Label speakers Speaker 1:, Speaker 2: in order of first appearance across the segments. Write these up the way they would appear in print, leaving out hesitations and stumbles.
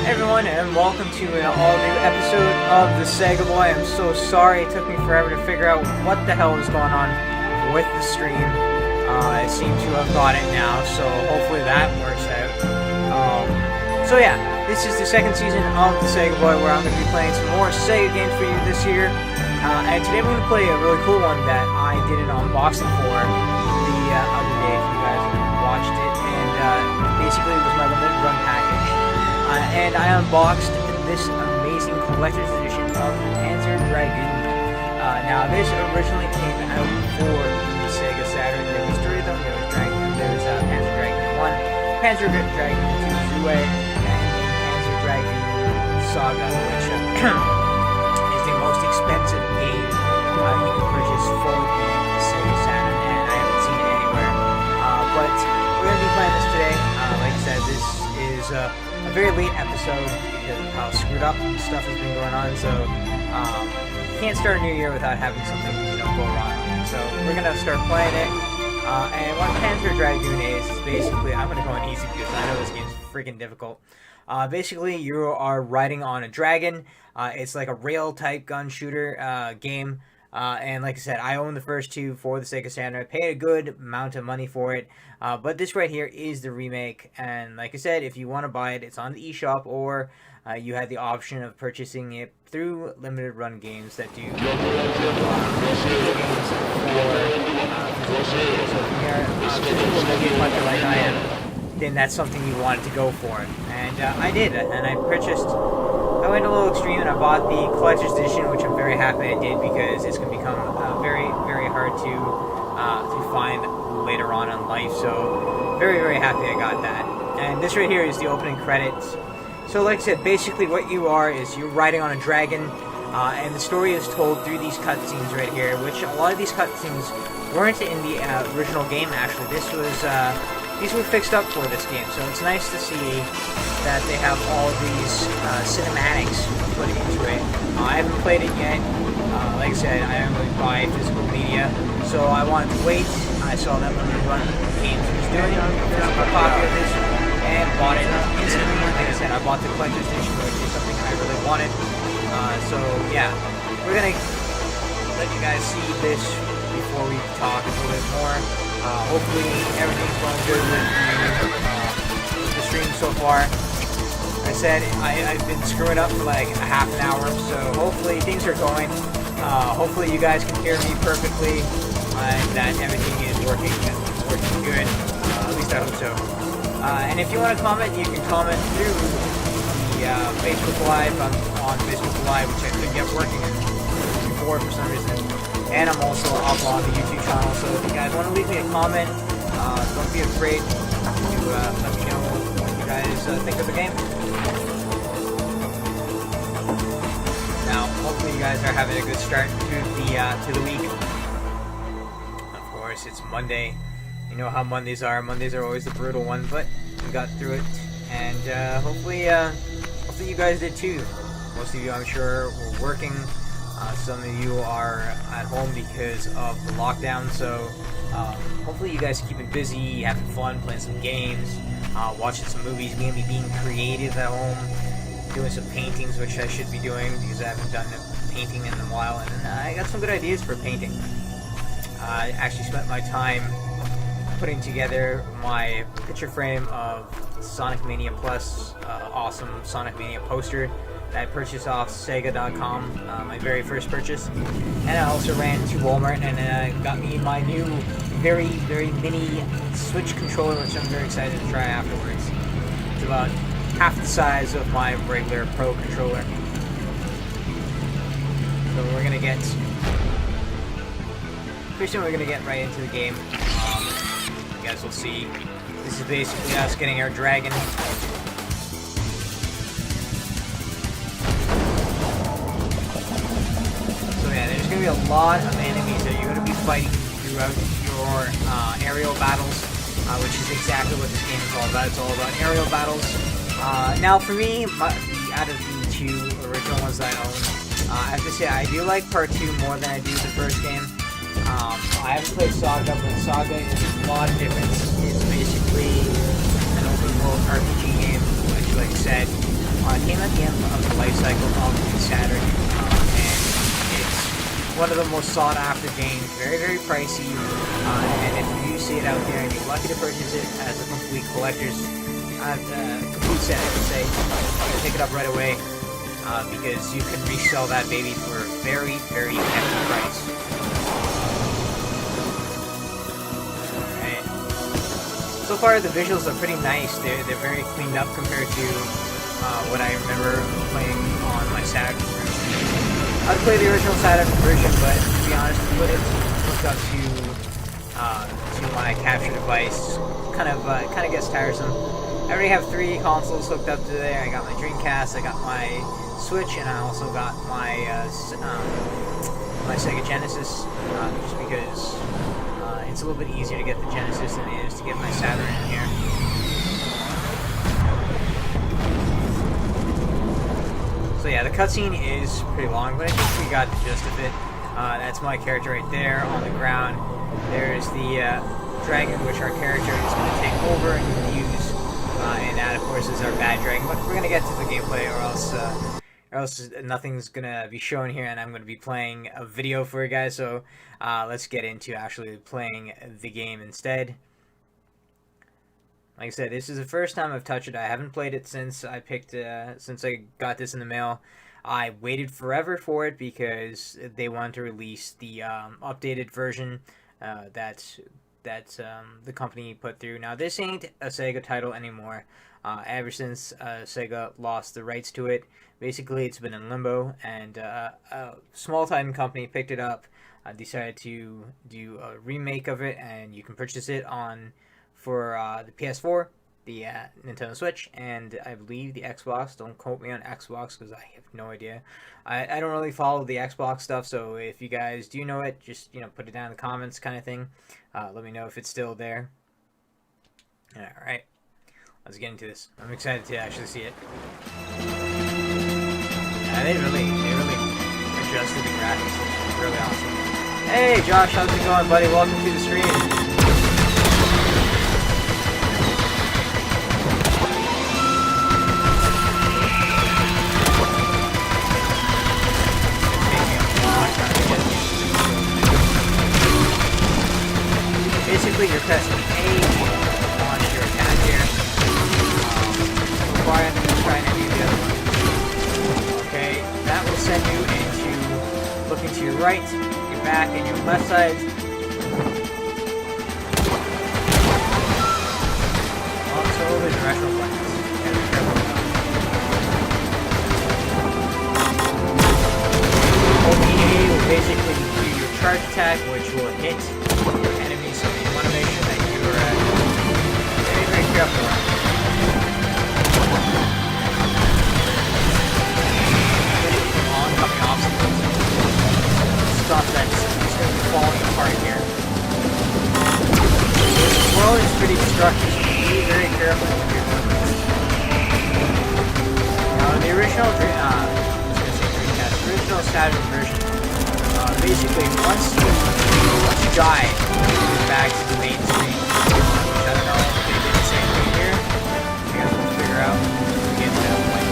Speaker 1: Hey everyone, and welcome to an all-new episode of the Sega Boy. I'm so sorry it took me forever to figure out what the hell was going on with the stream. I seem to have got it now, so hopefully that works out. So yeah, this is the second season of the Sega Boy, where I'm going to be playing some more Sega games for you this year. And today we're going to play a really cool one that I did an unboxing for the other day, if you guys watched it. And basically it was my limited run package. And I unboxed this amazing collector's edition of Panzer Dragoon. Now, this originally came out for the Sega Saturn. There was three of them. There was Panzer Dragoon 1, Panzer Dragoon 2 Zue, and Panzer Dragoon Saga, which is the most expensive game you can purchase for the Sega Saturn, and I haven't seen it anywhere. But we're going to be playing this today. Like I said, this is a very late episode because of how screwed up stuff has been going on, so can't start a new year without having something go wrong. So we're gonna start playing it, and what Panzer Dragoon is basically, I'm gonna go on easy because I know this game's freaking difficult. Basically, you are riding on a dragon. It's like a rail type gun shooter game. And like I said, I own the first two for the Sega Saturn. I paid a good amount of money for it, but this right here is the remake. And like I said, if you want to buy it, it's on the eShop, or you have the option of purchasing it through limited run games that do games So if you're a game hunter like I am, then that's something you wanted to go for. And I did, and I went a little extreme and I bought the collector's edition, which I'm very happy I did because it's going to become very, very hard to find later on in life. So very, very happy I got that. And this right here is the opening credits. So like I said, basically what you are is you're riding on a dragon, and the story is told through these cutscenes right here, which a lot of these cutscenes weren't in the original game. Actually, these were fixed up for this game, so it's nice to see that they have all these cinematics put into it. I haven't played it yet. Like I said, I don't really buy physical media, so I wanted to wait. I saw that Limited Run Games was doing a physical copy of this, and bought it instantly. Like I said, I bought the collector's edition, which is something I really wanted. So yeah, we're gonna let you guys see this before we talk a little bit more. Hopefully everything's going good with the stream so far. Like I said, I've been screwing up for like a half an hour, so hopefully things are going. Hopefully you guys can hear me perfectly, and that everything is working good. At least I hope so. And if you want to comment, you can comment through the Facebook Live. I'm on Facebook Live, which I couldn't get working before for some reason. And I'm also up on the YouTube channel, so if you guys want to leave me a comment, don't be afraid to let me know what you guys think of the game. Now, hopefully you guys are having a good start to the week. Of course, it's Monday. You know how Mondays are. Mondays are always the brutal one, but we got through it, and hopefully you guys did too. Most of you, I'm sure, were working. Some of you are at home because of the lockdown, so hopefully you guys are keeping busy, having fun, playing some games, watching some movies, maybe being creative at home, doing some paintings, which I should be doing because I haven't done painting in a while, and I got some good ideas for painting. I actually spent my time putting together my picture frame of Sonic Mania Plus, awesome Sonic Mania poster that I purchased off Sega.com, my very first purchase. And I also ran to Walmart and got me my new very, very mini Switch controller, which I'm very excited to try afterwards. It's about half the size of my regular Pro controller. So we're gonna get right into the game. You guys will see. This is basically us getting our dragon. So yeah, there's going to be a lot of enemies that you're going to be fighting throughout your aerial battles, which is exactly what this game is all about. It's all about aerial battles. Now for me, out of the two original ones that I own, I have to say I do like Part 2 more than I do the first game. I haven't played Saga, but Saga is a lot different. It's basically basically an open world RPG game, which, like I said, came at the end of the life cycle of the Saturn, and it's one of the most sought after games, very, very pricey, and if you see it out there and you're lucky to purchase it as a complete collector's, complete set, I should say, pick it up right away, because you can resell that baby for a very, very hefty price. Alright. So far, the visuals are pretty nice. They're very cleaned up compared to what I remember playing on my Saturn version. I'd play the original Saturn version, but to be honest, put it hooked up to my capture device kind of gets tiresome. I already have 3 consoles hooked up to there. I got my Dreamcast, I got my Switch, and I also got my my Sega Genesis, just because it's a little bit easier to get the Genesis than it is to get my Saturn in here. So yeah, the cutscene is pretty long, but I think we got the gist of it. That's my character right there on the ground. There's the dragon, which our character is going to take over and use, and that, of course, is our bad dragon. But we're going to get to the gameplay, or else nothing's going to be shown here, and I'm going to be playing a video for you guys. So let's get into actually playing the game instead. Like I said, this is the first time I've touched it. I haven't played it since I got this in the mail. I waited forever for it because they wanted to release the updated version that the company put through. Now, this ain't a Sega title anymore. Ever since Sega lost the rights to it, basically it's been in limbo, and a small-time company picked it up, decided to do a remake of it, and you can purchase it for the PS4, the Nintendo Switch, and I believe the Xbox. Don't quote me on Xbox because I have no idea. I don't really follow the Xbox stuff, so if you guys do know it, just put it down in the comments, kind of thing. Let me know if it's still there. All right, let's get into this. I'm excited to actually see it. They really adjusted the graphics. It's really awesome. Hey Josh, how's it going, buddy? Welcome to the stream. Basically, you're pressing A to launch your attack here. Before I'm going to try any of the other ones. Okay, that will send you into looking to your right, your back, and your left side. Also, the directional buttons. You gotta be careful with them. OPA will basically do your charge attack, which will hit your enemies, so you want to make sure that you are very, very careful around it. Especially from oncoming obstacles. Stuff that's just going to be falling apart here. This world is pretty destructive, so be very careful with your weapons. Now, the original original Saturn version, basically once you die, you're back to the main screen. Which I don't know if they did the same thing here. You guys will figure out when we get to that point.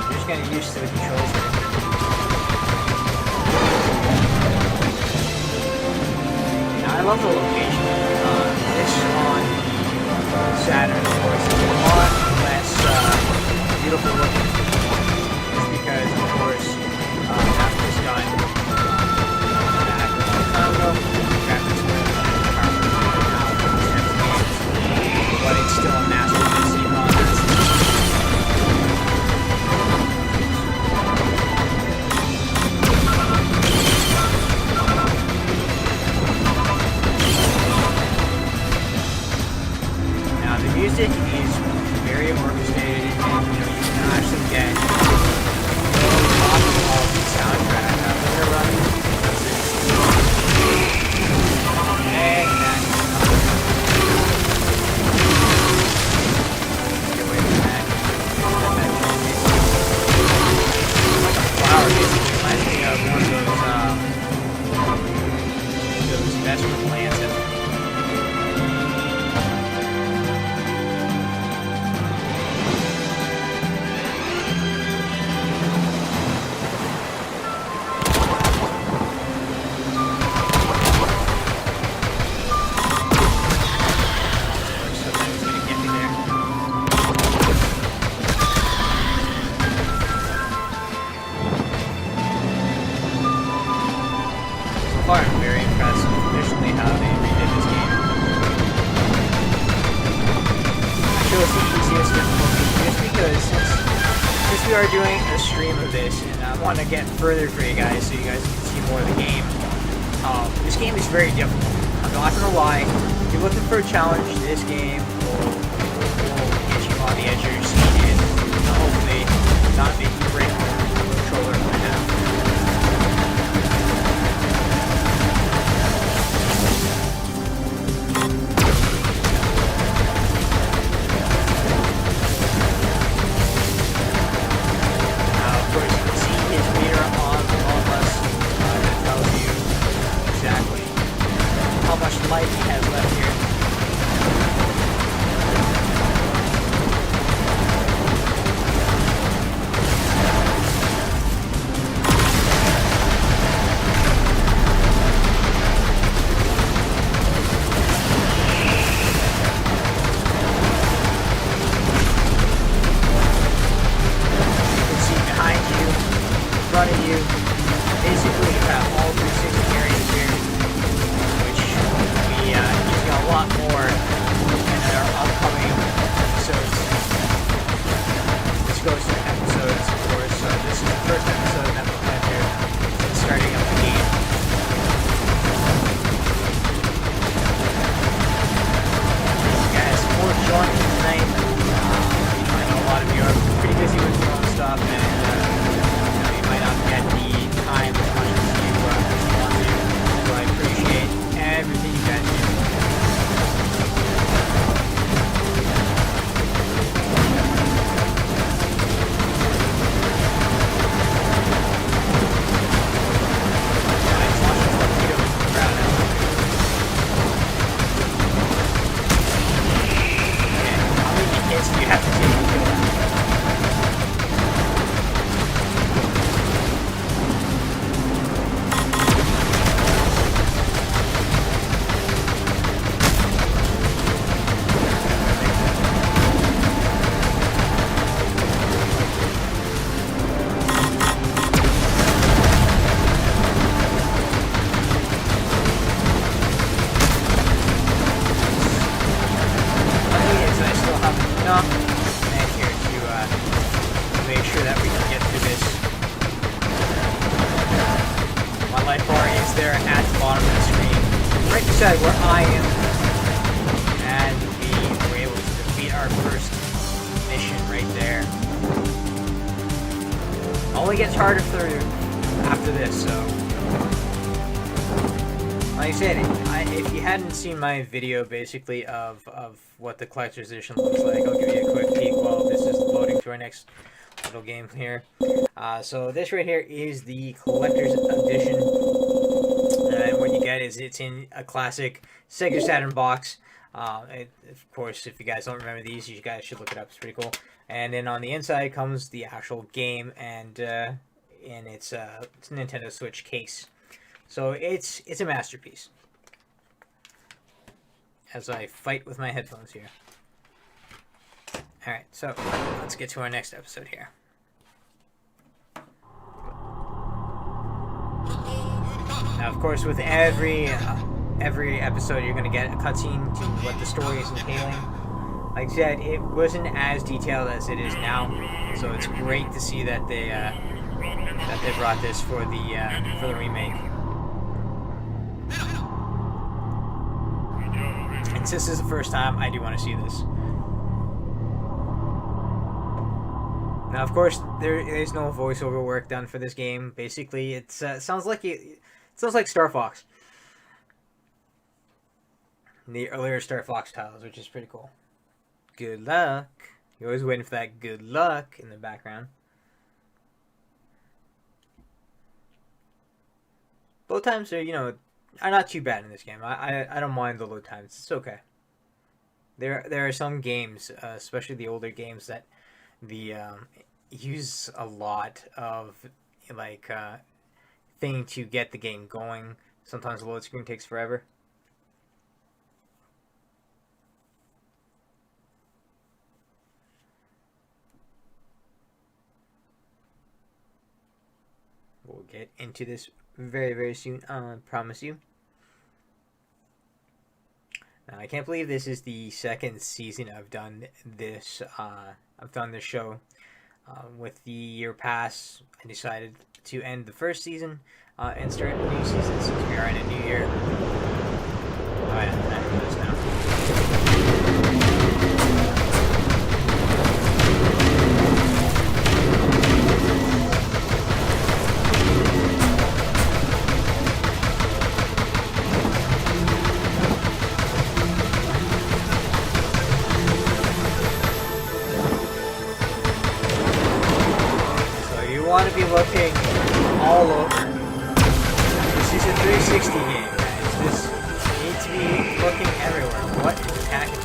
Speaker 1: You're just getting used to the controls here. Now, I love the location. This on Saturn, of course, is a lot less beautiful looking, just because, of course, after it's done back a long time ago, graphics were but it's still a masterpiece even on that system. Music is very orchestrated, and you can actually get off of the soundtrack. I'm going to run and that. Get away from that. Like a flower we are doing a stream of this, and I want to get further for you guys so you guys can see more of the game. This game is very difficult. I'm not gonna lie. If you're looking for a challenge, this game will get you on the edge of your seat and hopefully not make you break the controller right now. Life he has left here. You can see behind you, in front of you. Basically, you have all 360 areas here. A lot more in our upcoming episodes. This goes to episodes, of course. So this is the first episode that we're going to do since starting up the game. Guys, for joining tonight. I know a lot of you are pretty busy with your own stuff, and you might not get the time as much as you want to. So I appreciate everything you guys do. You have to take the kill. There at the bottom of the screen, right beside where I am, and we were able to defeat our first mission right there. Only gets harder after this, so like I said, if you hadn't seen my video basically of what the collector's edition looks like, I'll give you a quick peek while this is loading to our next little game here. So this right here is the collector's edition. And what you get is it's in a classic Sega Saturn box. Of course, if you guys don't remember these, you guys should look it up. It's pretty cool. And then on the inside comes the actual game, and it's a Nintendo Switch case. So it's a masterpiece. As I fight with my headphones here. All right, so let's get to our next episode here. Now, of course, with every episode, you're going to get a cutscene to what the story is entailing. Like I said, it wasn't as detailed as it is now, so it's great to see that they brought this for the remake. And since this is the first time, I do want to see this. Now, of course, there is no voiceover work done for this game. Basically, it sounds like Star Fox. The earlier Star Fox titles, which is pretty cool. Good luck. You're always waiting for that good luck in the background. Load times are not too bad in this game. I don't mind the load times. It's okay. There are some games, especially the older games, that use a lot of thing to get the game going. Sometimes the load screen takes forever. We'll get into this very, very soon, I promise you. Now, I can't believe this is the second season I've done this. I've done this show. With the year pass, I decided to end the first season and start a new season since we are in a new year. Oh yeah, I know this now. Want to be looking all over. This is a 360 game, guys. This needs to be looking everywhere. What is attacking me?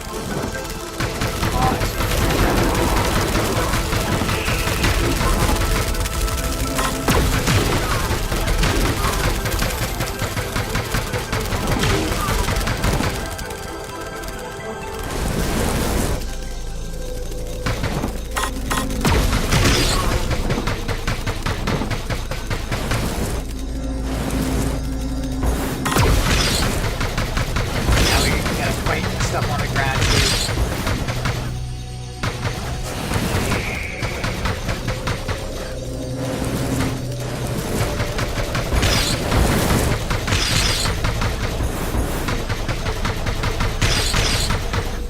Speaker 1: Stuff on the ground.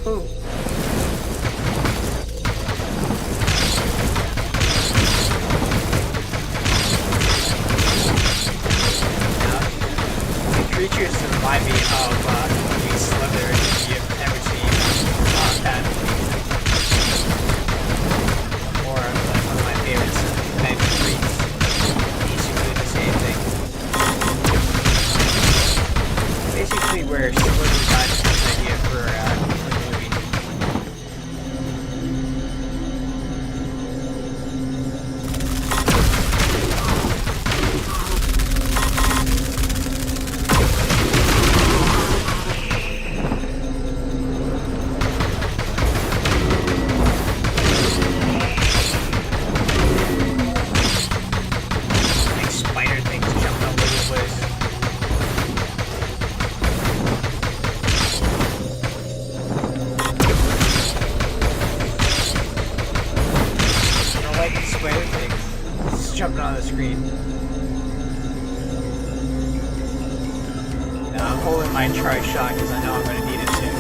Speaker 1: Ooh. The creatures remind me of these slithers you've ever seen on that. Or like one of my favorites, Night Streets. Basically the same thing. Basically where Slither got this idea for the movie. Jumping on the screen. Now I'm holding my charge shot because I know I'm going to need it soon.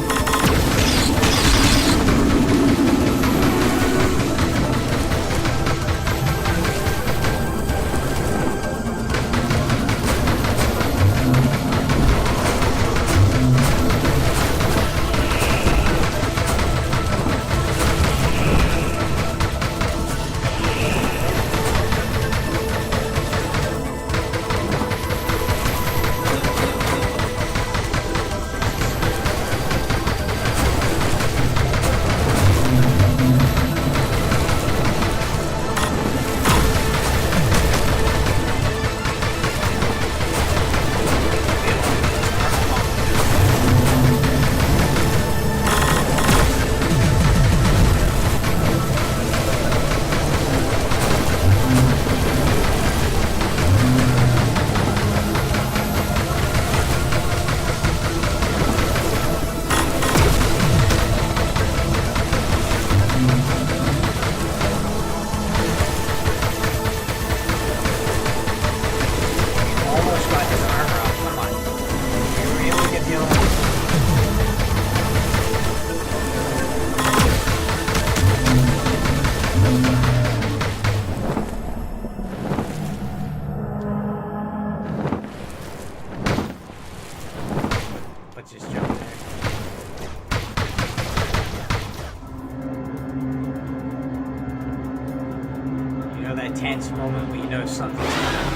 Speaker 1: Tense moment when you know something's coming.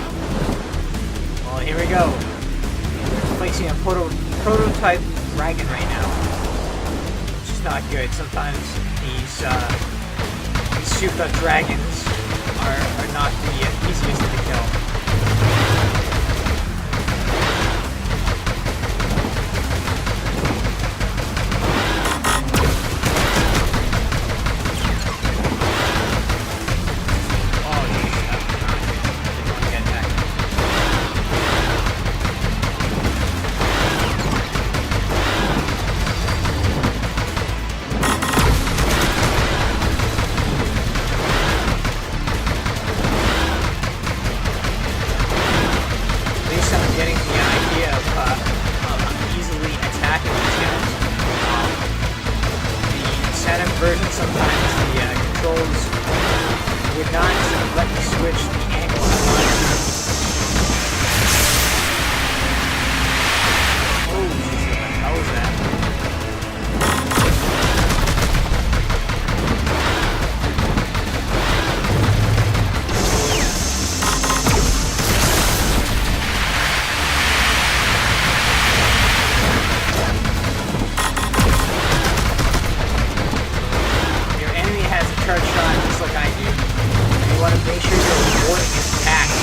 Speaker 1: Well, here we go. We're placing a prototype dragon right now, which is not good. Sometimes these souped-up dragons are not the easiest to kill. version, sometimes the controls would not let me switch the angle I wanted. Oh, jeez, what the hell is that? Charge shot just like I do. You want to make sure your warning is packed.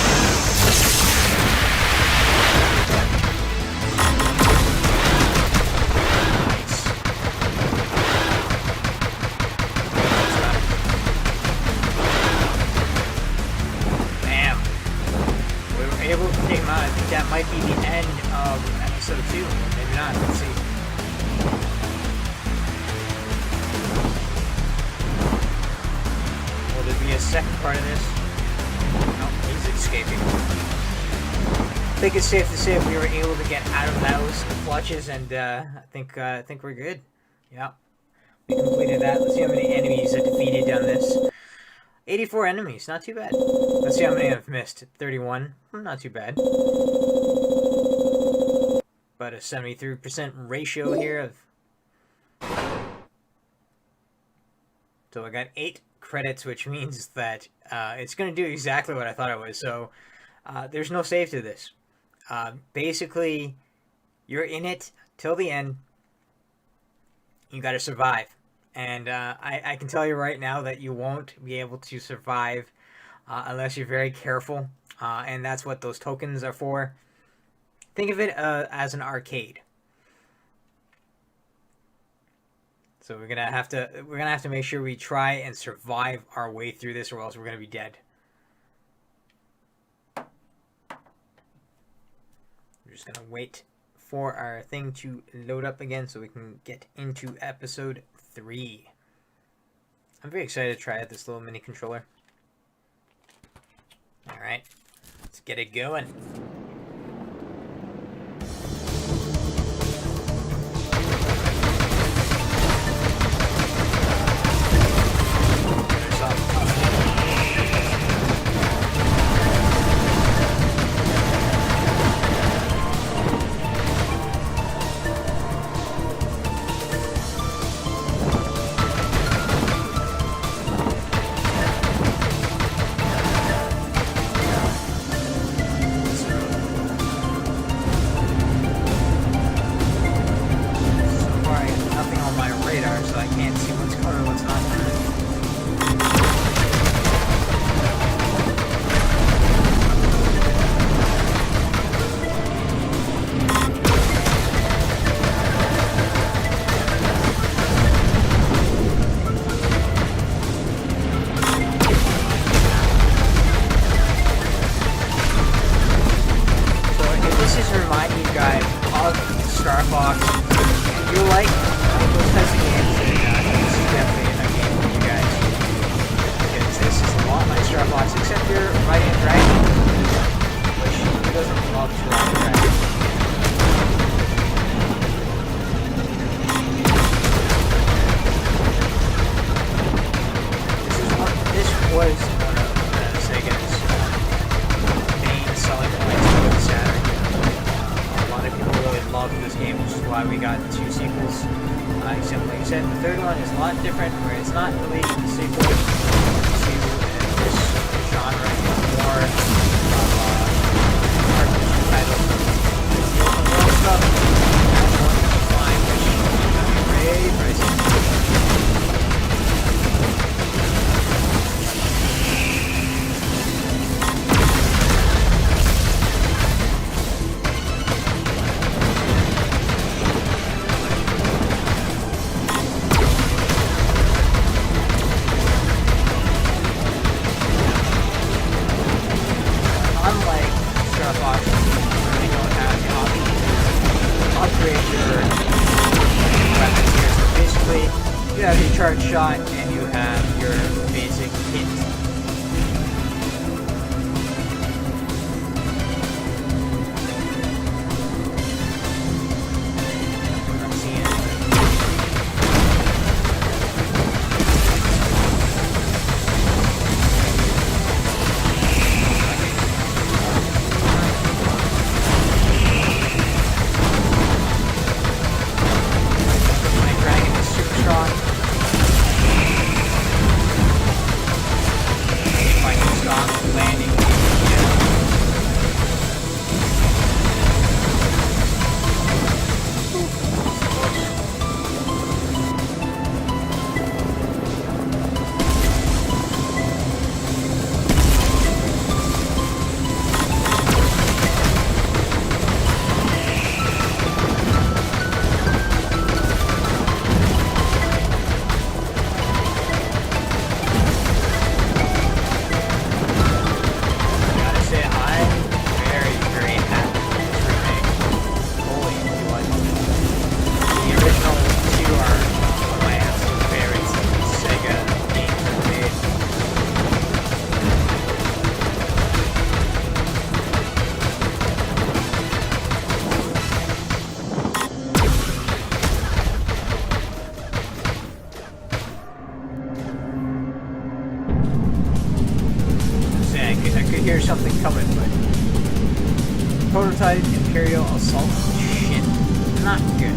Speaker 1: Nice. Bam. We were able to take him out. I think that might be the end of episode 2. Maybe not. Let's see. Be a second part of this. Oh, he's escaping. I think it's safe to say we were able to get out of those clutches, and I think we're good. Yeah, we completed that. Let's see how many enemies I defeated on this. 84 enemies, not too bad. Let's see how many I've missed. 31, not too bad. About a 73% ratio here of. So I got 8 credits, which means that it's going to do exactly what I thought it was. So there's no save to this. Basically, you're in it till the end. You got to survive. And I can tell you right now that you won't be able to survive unless you're very careful. And that's what those tokens are for. Think of it as an arcade. So we're gonna have to make sure we try and survive our way through this, or else we're gonna be dead. We're just gonna wait for our thing to load up again so we can get into episode 3. I'm very excited to try out this little mini controller. Alright, let's get it going. Except like I said, the third one is a lot different, where it's not really a sequel to this genre. It's more RPG title. The open world stuff, that's fine, which is very pricey. You have your charge shot and you have your basic hit. I'm not seeing it. hear something coming, but prototype Imperial Assault. Shit, not good.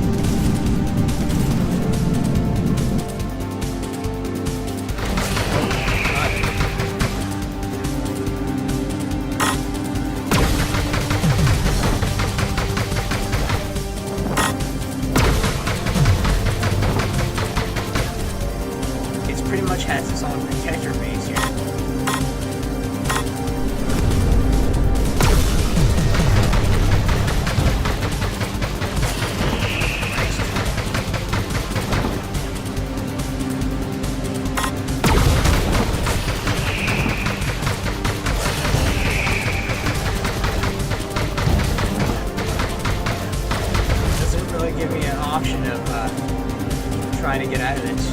Speaker 1: Pretty much has its own protector base here. Doesn't really give me an option of trying to get out of this.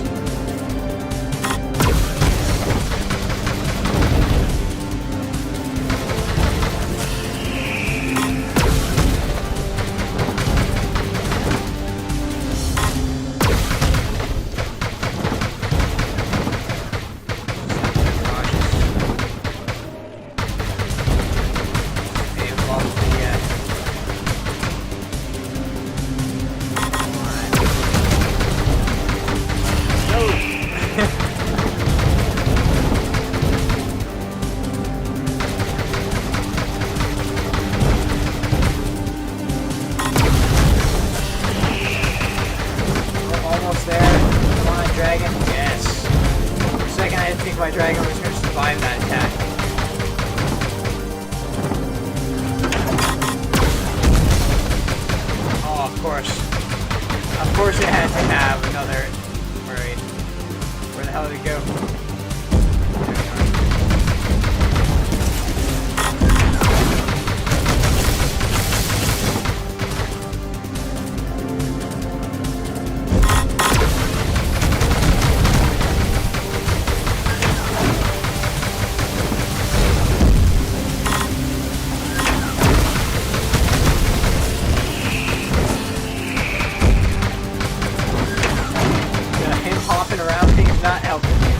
Speaker 1: My dragon was going to survive that attack. Oh, of course. Of course it had to have another... Right. Where the hell did it go? Hopping around, things not helping me.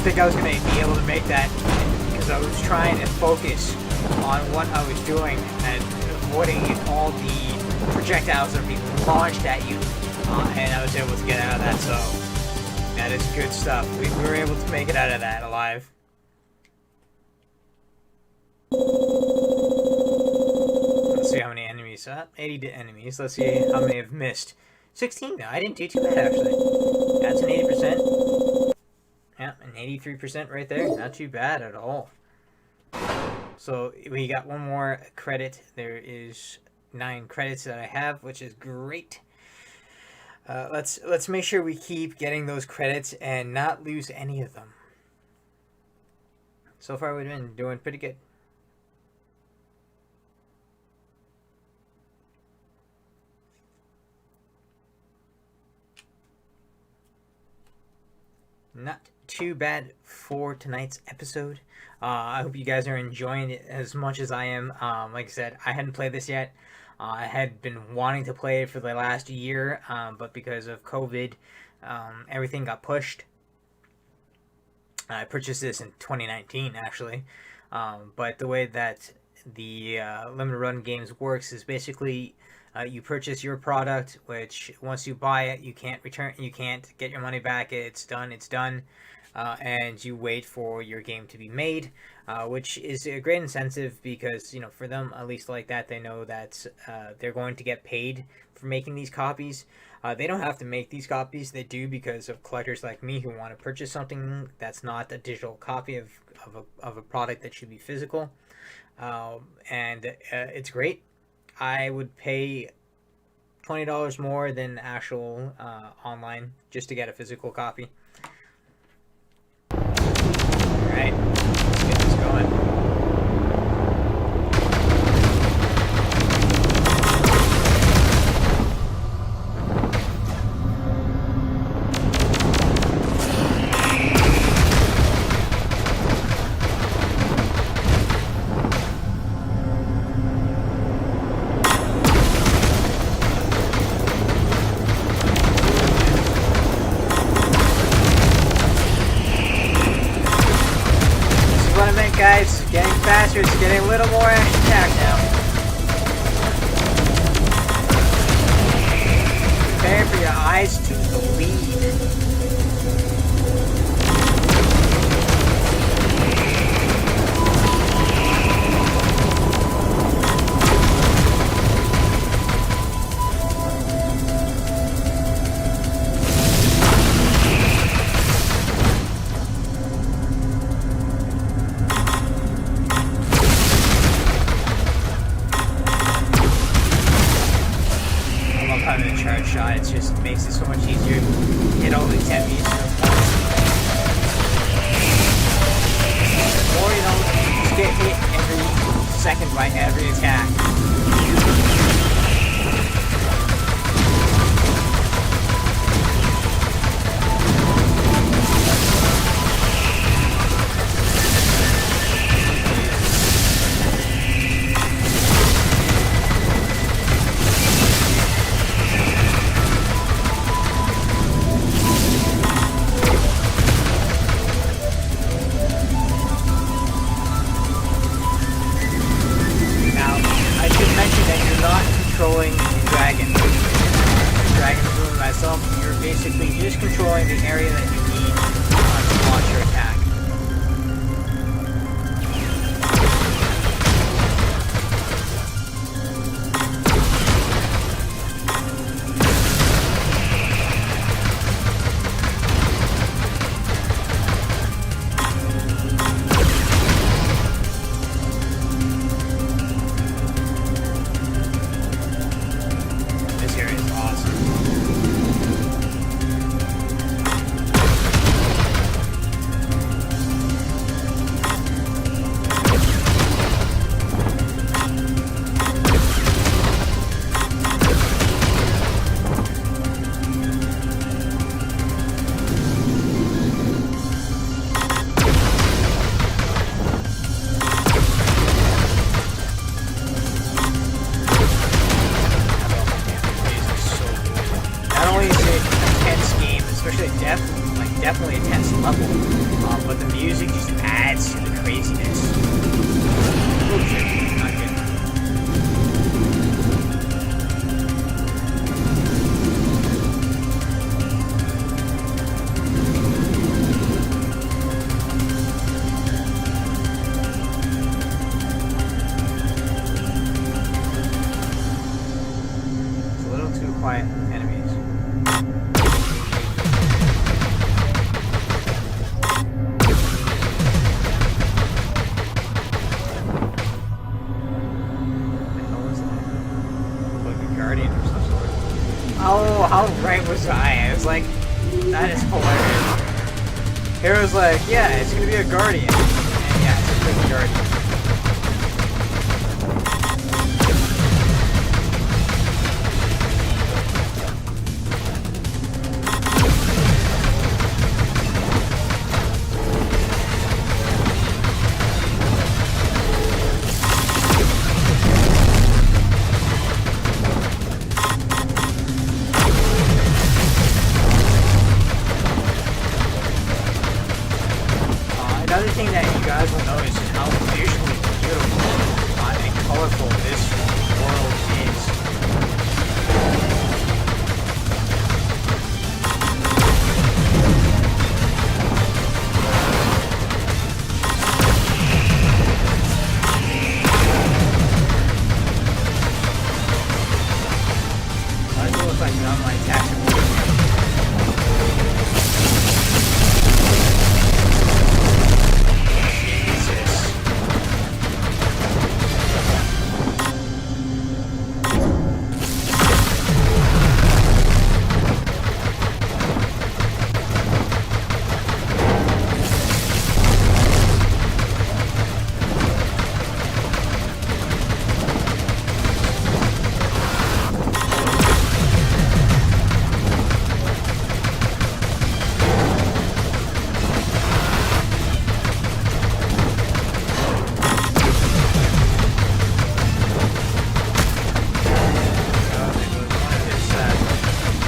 Speaker 1: think I was going to be able to make that because I was trying to focus on what I was doing and avoiding all the projectiles that are being launched at you. And I was able to get out of that, so that is good stuff. We were able to make it out of that alive. Let's see how many enemies. 80 enemies. Let's see how many I've missed. 16. No, I didn't do too bad, actually. That's an 80%. Yeah, an 83% right there. Not too bad at all. So we got one more credit. There is 9 credits that I have, which is great. Let's make sure we keep getting those credits and not lose any of them. So far, we've been doing pretty good. Not too bad for tonight's episode. I hope you guys are enjoying it as much as I am. Like I said, I hadn't played this yet. I had been wanting to play it for the last year, but because of COVID, everything got pushed. I purchased this in 2019, actually. But the way that the limited run games works is basically you purchase your product, which once you buy it, you can't get your money back. It's done. And you wait for your game to be made, which is a great incentive because, you know, for them, at least like that, they know that they're going to get paid for making these copies. They don't have to make these copies. They do because of collectors like me who want to purchase something that's not a digital copy of a product that should be physical. And it's great. I would pay $20 more than actual online just to get a physical copy. Alright, let's get this going. Guys, getting faster, it's getting a little more action-packed now. Prepare for your eyes to bleed. It just makes it so much easier to hit all these enemies. Or, you know, just get hit every second by every attack. Controlling the dragon. The dragon is moving by itself. You're basically just controlling the area that you need to launch your attack. Especially at depth, like definitely a tense level, but the music just adds to the craziness. Oh shit, not good. It's a little too quiet, enemies. Oh, how right was I? I was like, that is hilarious. Hero's like, yeah, it's gonna be a guardian. And yeah, it's a freaking guardian. Another thing that you guys will notice is how visually beautiful and colorful this world is. Why does it look like none of my attacks are working?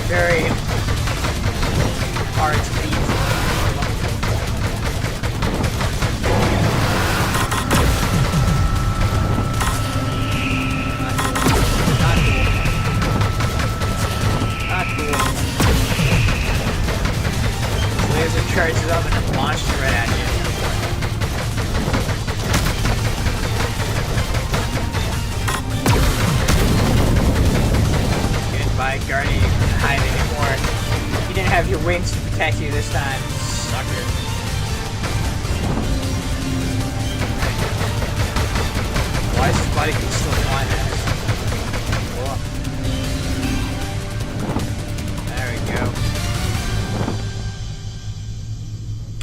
Speaker 1: Very hard to beat. Not cool. Laser charges up and it launches right at you. Goodbye, Guardian. Hide anymore. You didn't have your wings to protect you this time, sucker. Why is his body still flying at us? Cool. There we go.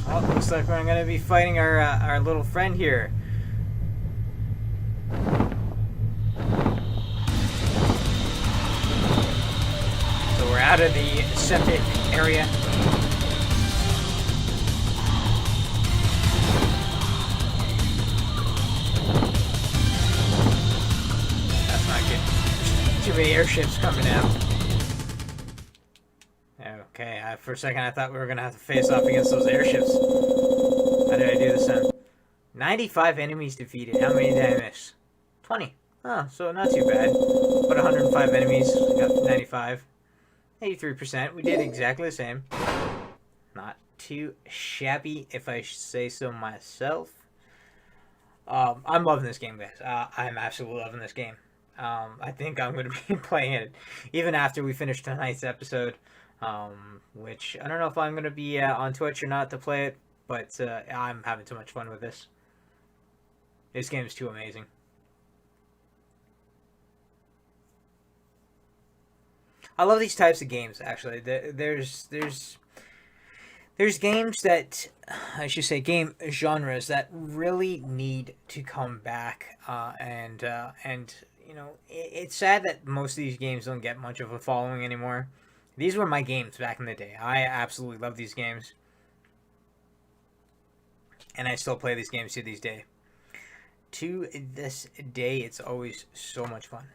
Speaker 1: Oh, looks like we're gonna be fighting our little friend here. Out of the septic area. That's not good. Too many airships coming out. Okay, for a second I thought we were gonna have to face off against those airships. How did I do this time? 95 enemies defeated. How many did I miss? 20. Oh, so not too bad. But 105 enemies, we got 95. 83%. We did exactly the same. Not too shabby, if I say so myself. I'm loving this game, guys. I'm absolutely loving this game. I think I'm going to be playing it even after we finish tonight's episode. Which I don't know if I'm going to be on Twitch or not to play it, but I'm having too much fun with this. This game is too amazing. I love these types of games, actually. There's games that, I should say, game genres that really need to come back, and you know, it's sad that most of these games don't get much of a following anymore. These were my games back in the day. I absolutely love these games, and I still play these games to this day. To this day, it's always so much fun.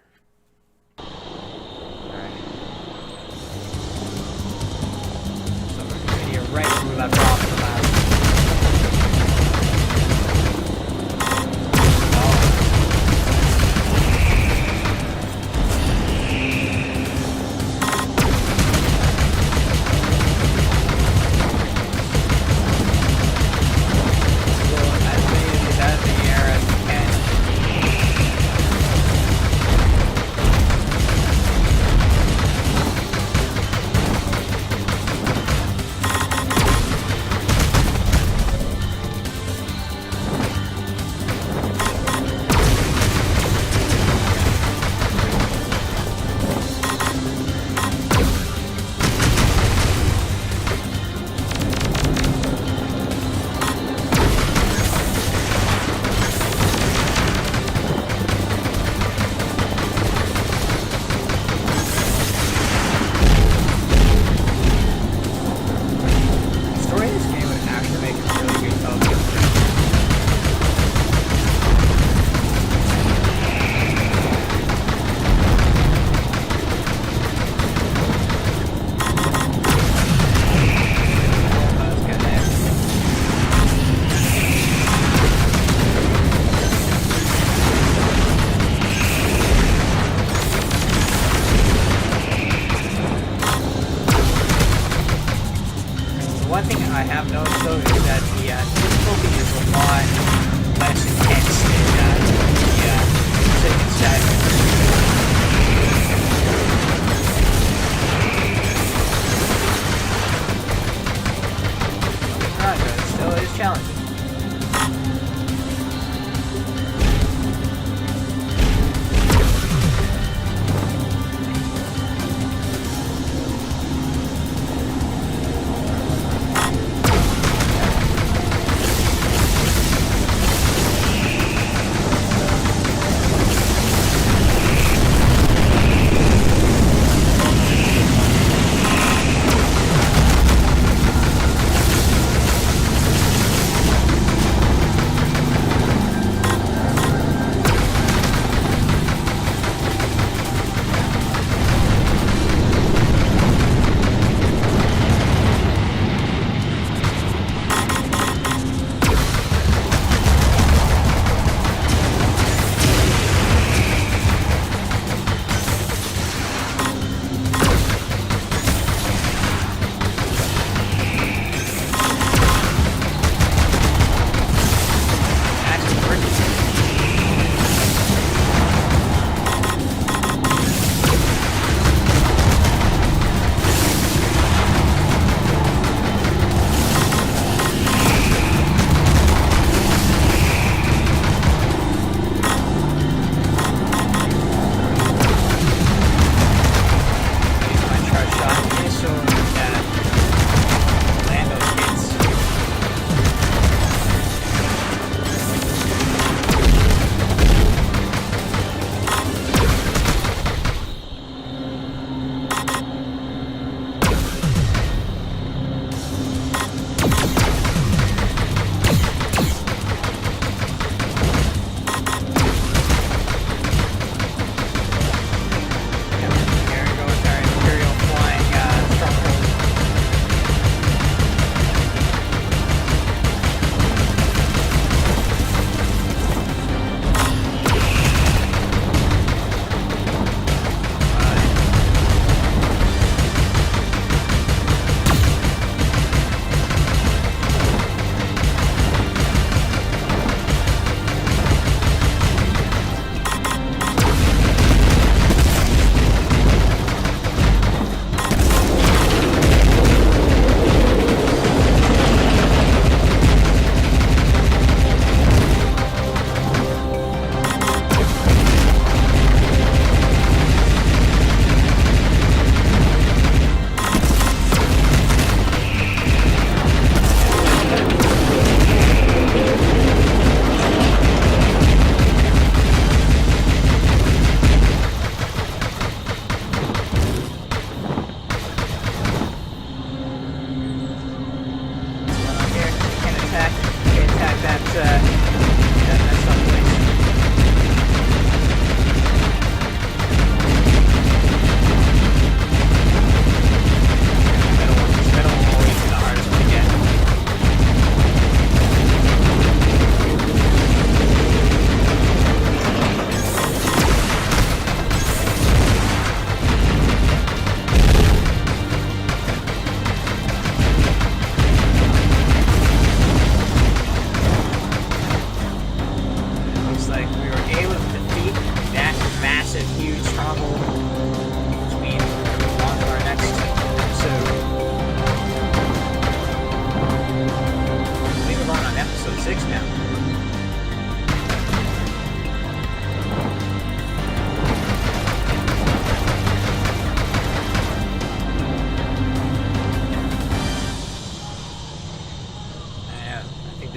Speaker 1: right where we left off the map. One thing I have noticed though is that the difficulty is a lot less intense than the Sega. Not good, still is challenging.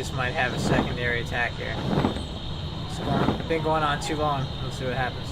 Speaker 1: this might have a secondary attack here. It's been going on too long. Let's see what happens.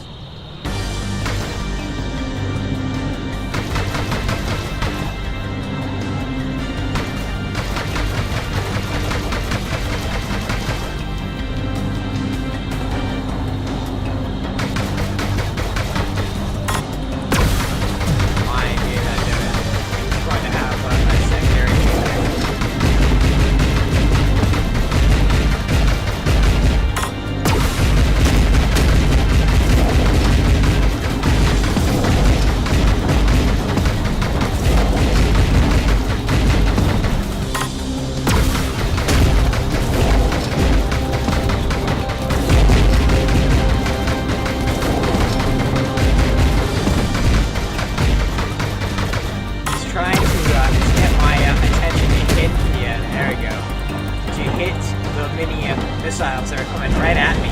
Speaker 1: Missiles that are coming right at me,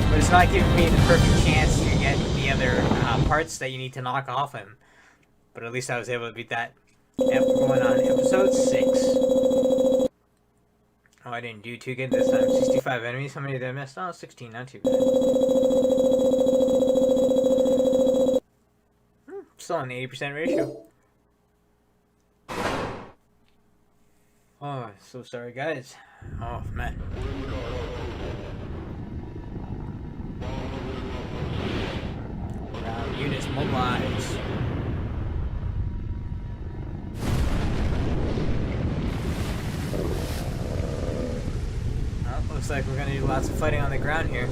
Speaker 1: but it's not giving me the perfect chance to get the other parts that you need to knock off him. But at least I was able to beat that. Yep, we're going on episode 6. Oh, I didn't do too good this time. 65 enemies. How many did I miss? Oh, 16. Not too bad. Still on the 80% ratio. Oh, so sorry, guys. Oh, man. Units mobilize. Well, looks like we're gonna do lots of fighting on the ground here.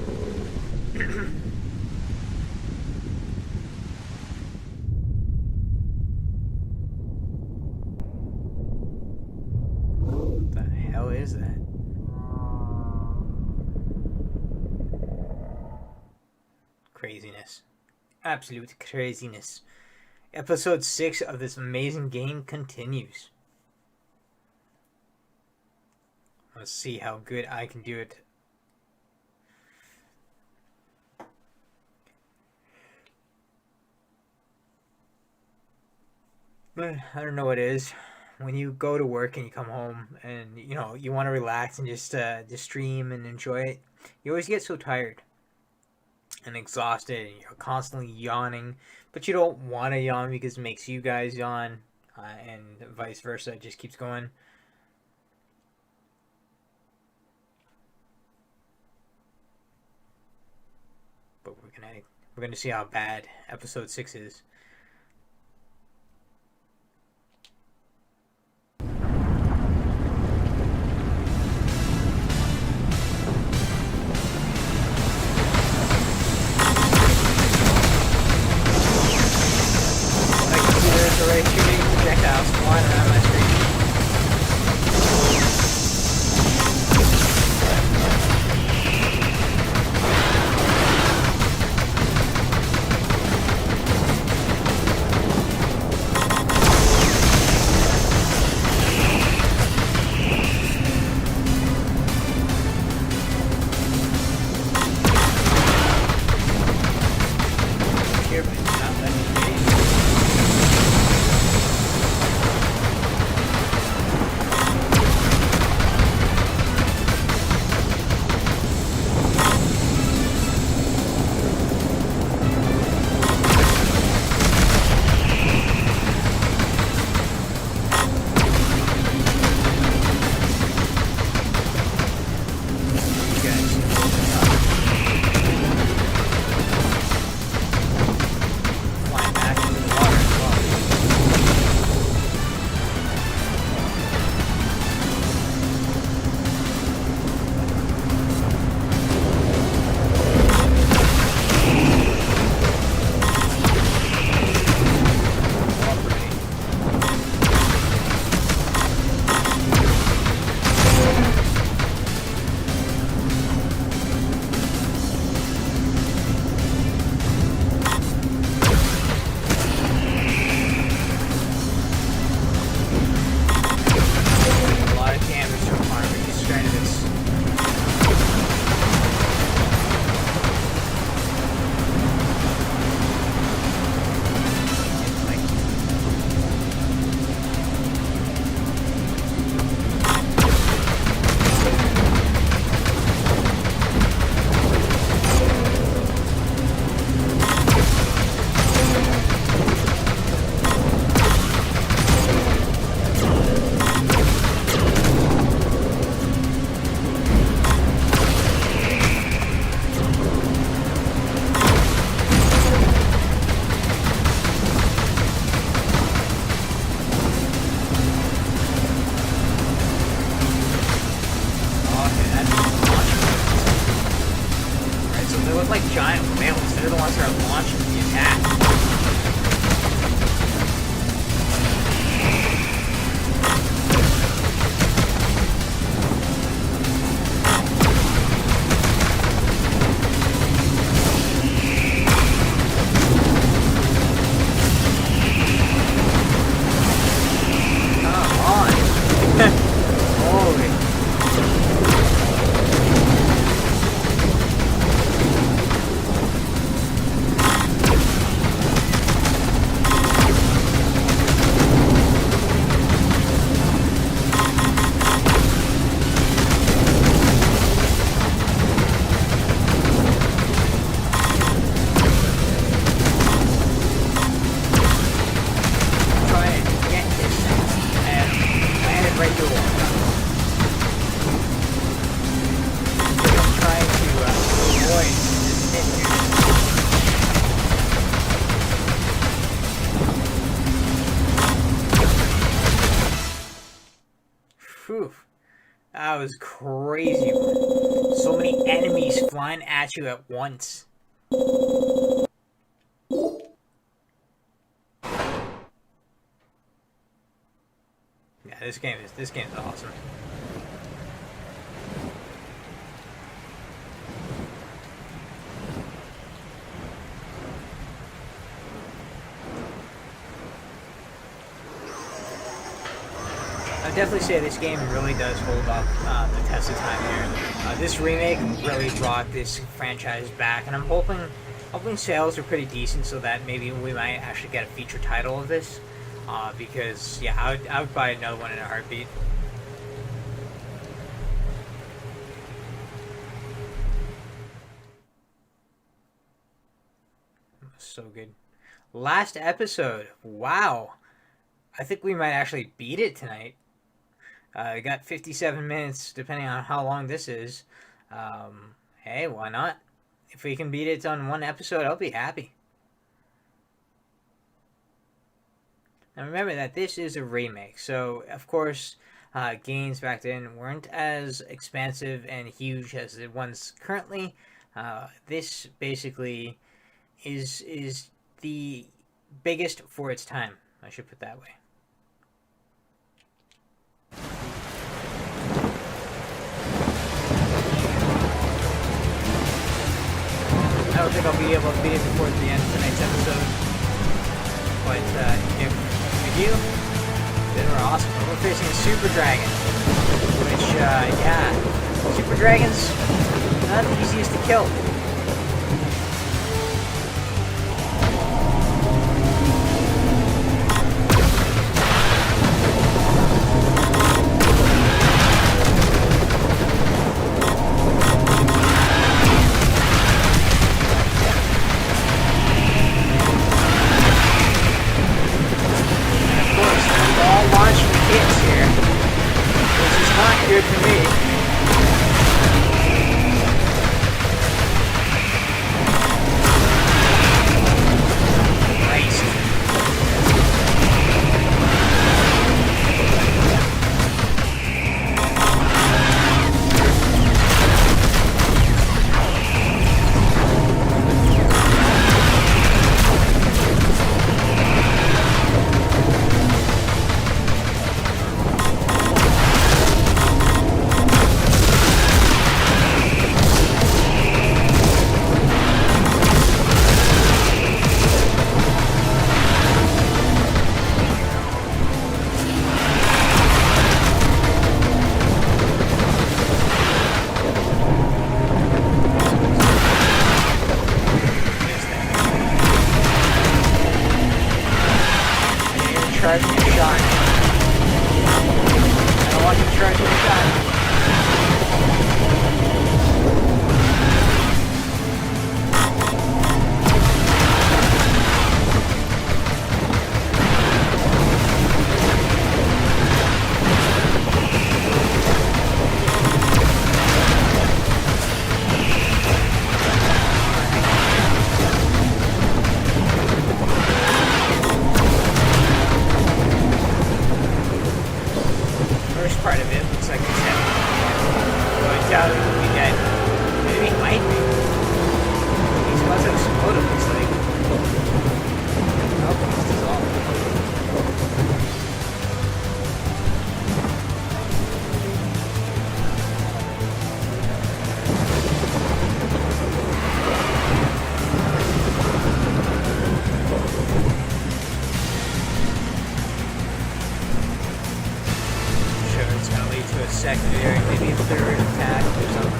Speaker 1: What the hell is that? Craziness. Absolute craziness. Episode 6 of this amazing game continues. Let's see how good I can do it. I don't know what it is. When you go to work and you come home and you want to relax and just stream and enjoy it, you always get so tired and exhausted, and you're constantly yawning, but you don't want to yawn because it makes you guys yawn, and vice versa. It just keeps going. But we're gonna see how bad episode 6 is. Already shooting projectiles flying around my screen. giant whales. They're the ones that are launching the attack. Whew. That was crazy. So many enemies flying at you at once. Yeah, this game is awesome. I'd definitely say this game really does hold up the test of time here. This remake really brought this franchise back, and I'm hoping sales are pretty decent so that maybe we might actually get a feature title of this. Because yeah, I would buy another one in a heartbeat. So good. Last episode. Wow. I think we might actually beat it tonight. We got 57 minutes, depending on how long this is. Hey, why not? If we can beat it on one episode, I'll be happy. Now remember that this is a remake, so of course games back then weren't as expansive and huge as the ones currently. This basically is the biggest for its time. I should put it that way. I don't think I'll be able to beat it before the end of tonight's episode, but if we do, then we're awesome. We're facing a Super Dragon, which, yeah, Super Dragons, not the easiest to kill. Good for me. Charge me a shot. I don't want you to charge me a shot. Part of it looks like it's heavy. So I doubt it will be dead. Maybe it might be. secondary, maybe a third attack or something.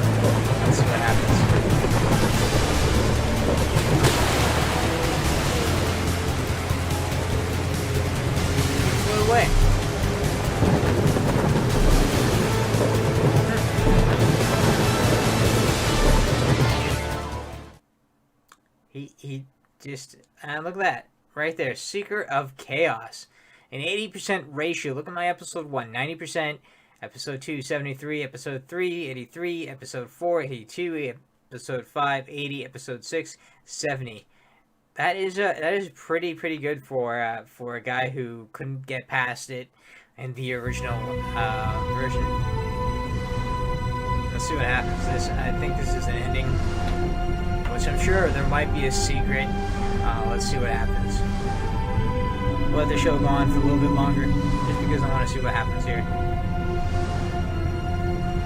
Speaker 1: Let's see what happens. Flew away. He just, and look at that. Right there, Seeker of Chaos. An 80% ratio. Look at my episode 1, 90%. Episode 2, 73. Episode 3, 83. Episode 4, 82. Episode 5, 80. Episode 6, 70. That is pretty good for a guy who couldn't get past it in the original version. Let's see what happens. I think this is an ending, which I'm sure there might be a secret. Let's see what happens. We'll let the show go on for a little bit longer, just because I want to see what happens here.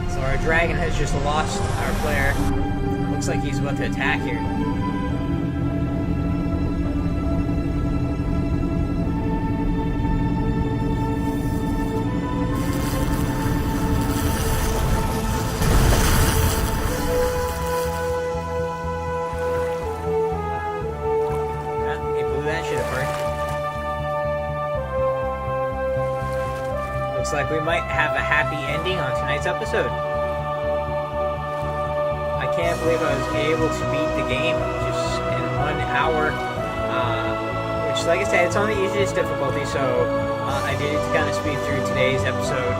Speaker 1: So our dragon has just lost our player. Looks like he's about to attack here. He blew that shit apart. Looks like we might have a happy ending on tonight's episode. I can't believe I was able to beat the game just in 1 hour, which, like I said, it's on the easiest difficulty, so I did it to kind of speed through today's episode,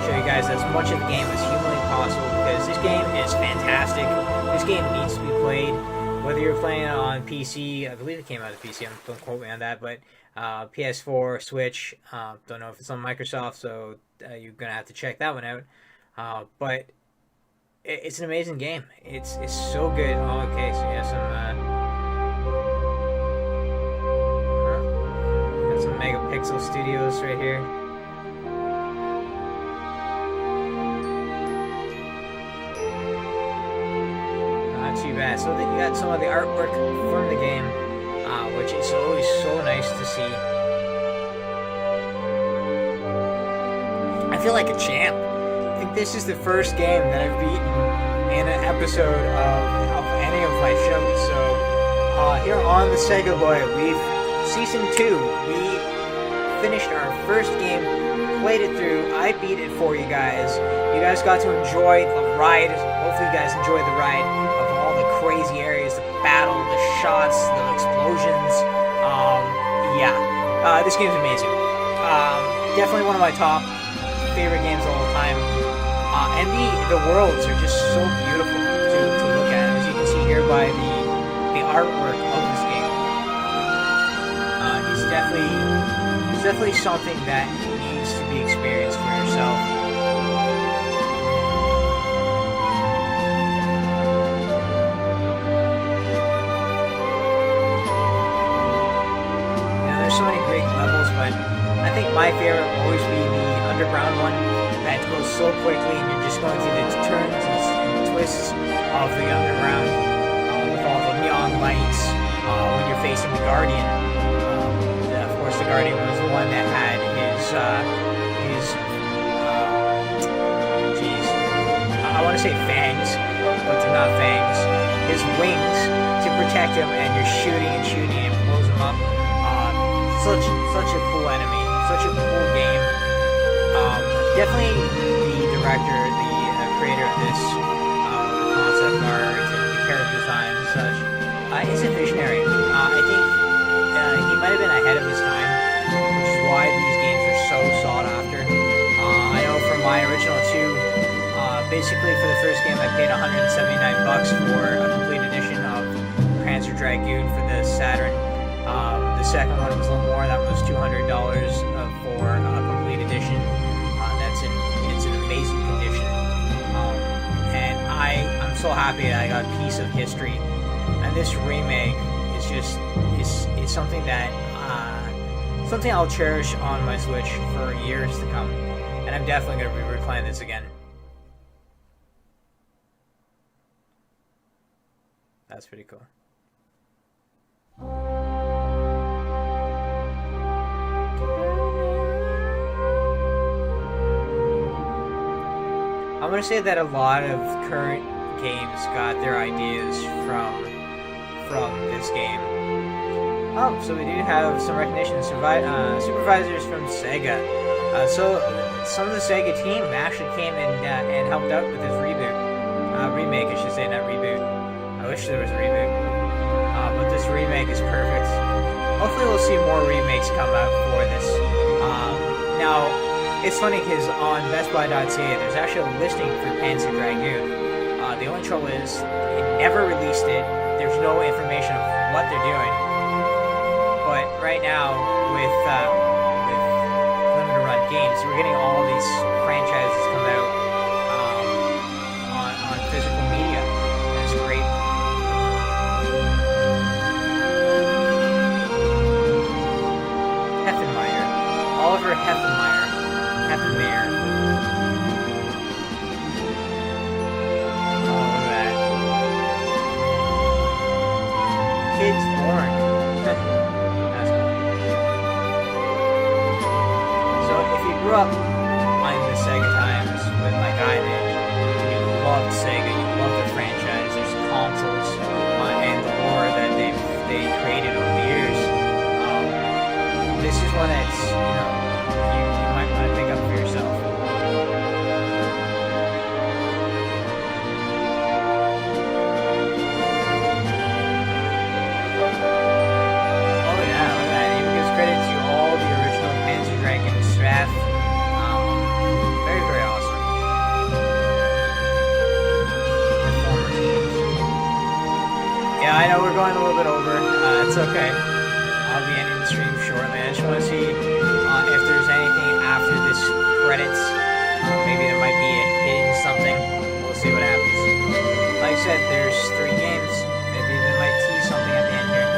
Speaker 1: show you guys as much of the game as humanly possible, because this game is fantastic. This game needs to be played, whether you're playing it on PC, I believe it came out of PC, don't quote me on that, but PS4, Switch, don't know if it's on Microsoft, so you're going to have to check that one out. But it's an amazing game. It's so good. Oh, okay, so you have some Megapixel Studios right here. Not too bad. So then you got some of the artwork from the game, which is always so nice to see. I feel like a champ. I think this is the first game that I've beaten in an episode of any of my shows. So here on the Sega Boy, Season 2, we finished our first game, played it through, I beat it for you guys. You guys got to enjoy the ride. Hopefully you guys enjoyed the ride of all the crazy areas, the battle, the shots, the explosions. This game's amazing. Definitely one of my top favorite games of all time. And the worlds are just so beautiful to look at, as you can see here by the artwork of this game. It's definitely something that needs to be experienced for yourself. Now there's so many great levels, but I think my favorite will always be the underground one. That goes so quickly, and you're just going through the turns and twists of the underground with all the neon lights when you're facing the Guardian. Of course, the Guardian was the one that had I want to say fangs, but they're not fangs. His wings to protect him, and you're shooting and it blows him up. Such a cool enemy, such a cool game. Definitely the director, the creator of this, the concept art, the character design and such, is a visionary. I think he might have been ahead of his time, which is why these games are so sought after. I know from my original 2, basically for the first game I paid $179 for a complete edition of Panzer Dragoon for the Saturn. The second one was a little more, that was $200 for a complete edition. It's an amazing condition, and I'm so happy that I got a piece of history. And this remake is something that something I'll cherish on my Switch for years to come, and I'm definitely going to be replaying this again. That's pretty cool. I'm gonna say that a lot of current games got their ideas from this game. Oh, so we do have some recognition. Supervisors from Sega. So some of the Sega team actually came and helped out with this reboot. Remake, I should say, not reboot. I wish there was a reboot. But this remake is perfect. Hopefully we'll see more remakes come out for this. Now, it's funny because on BestBuy.ca there's actually a listing for Panzer Dragoon. The only trouble is it never released it. There's no information of what they're doing. But right now, with limited run games, we're getting all these franchises come out on physical media. That's great. Heffenmeyer. Oliver Heffenmeyer. Heffenmeyer. Oh, look at that. Kids born. That's cool. So if you grew up playing the Sega times like I did, you loved Sega, you loved the franchise, there's consoles and the lore that they created over the years. This is one that's, you might want to pick up for yourself. Oh yeah, look at that. It even gives credit to all the original Panzer Dragoon staff. Very, very awesome. The former teams. Yeah, I know we're going a little bit over. It's okay. I'll be ending the stream shortly. I just want to see if there's anything after this credits. Maybe there might be a hidden something. We'll see what happens. Like I said, there's 3 games. Maybe they might tease something at the end here.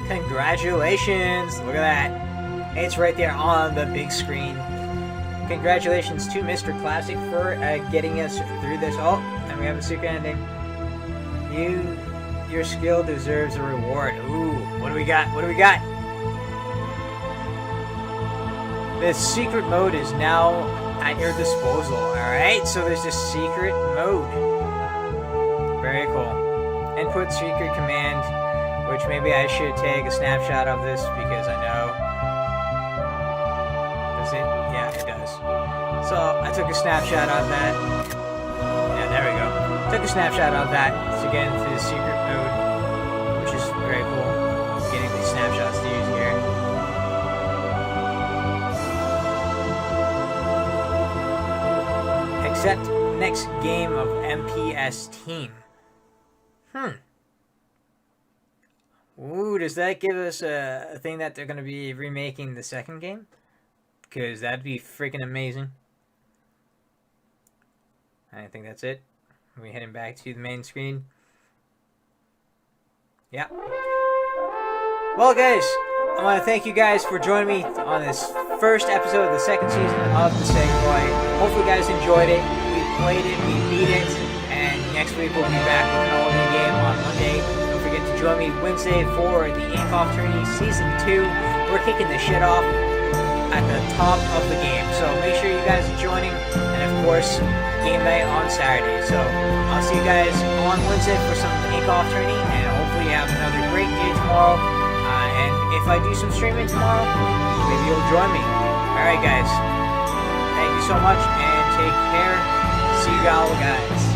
Speaker 1: Congratulations! Look at that. It's right there on the big screen. Congratulations to Mr. Classic for getting us through this. Oh, and we have a secret ending. Your skill deserves a reward. Ooh, what do we got? What do we got? The secret mode is now at your disposal. Alright, so there's a secret mode. Very cool. Input secret command, which maybe I should take a snapshot of this because I know. Does it? Yeah, it does. So I took a snapshot of that. Yeah, there we go. Took a snapshot of that to get into the secret mode, which is very cool. Getting these snapshots to use here. Accept next game of MPS team. Ooh, does that give us a thing that they're going to be remaking the second game? Because that'd be freaking amazing. I think that's it. We're heading back to the main screen. Yeah. Well, guys, I want to thank you guys for joining me on this first episode of the second season of the Sega Boy. Hopefully you guys enjoyed it. We played it, we beat it, and next week we'll be back with an all-new game on Monday. Don't forget to join me Wednesday for the Ink Off Tourney Season 2. We're kicking the shit off at the top of the game, so make sure you guys are joining, and of course, game night on Saturday. So I'll see you guys on Wednesday for some Ink Off Tourney, and hopefully you have another great day tomorrow. And if I do some streaming tomorrow, maybe you'll join me. Alright guys, thank you so much, and take care. See you all guys.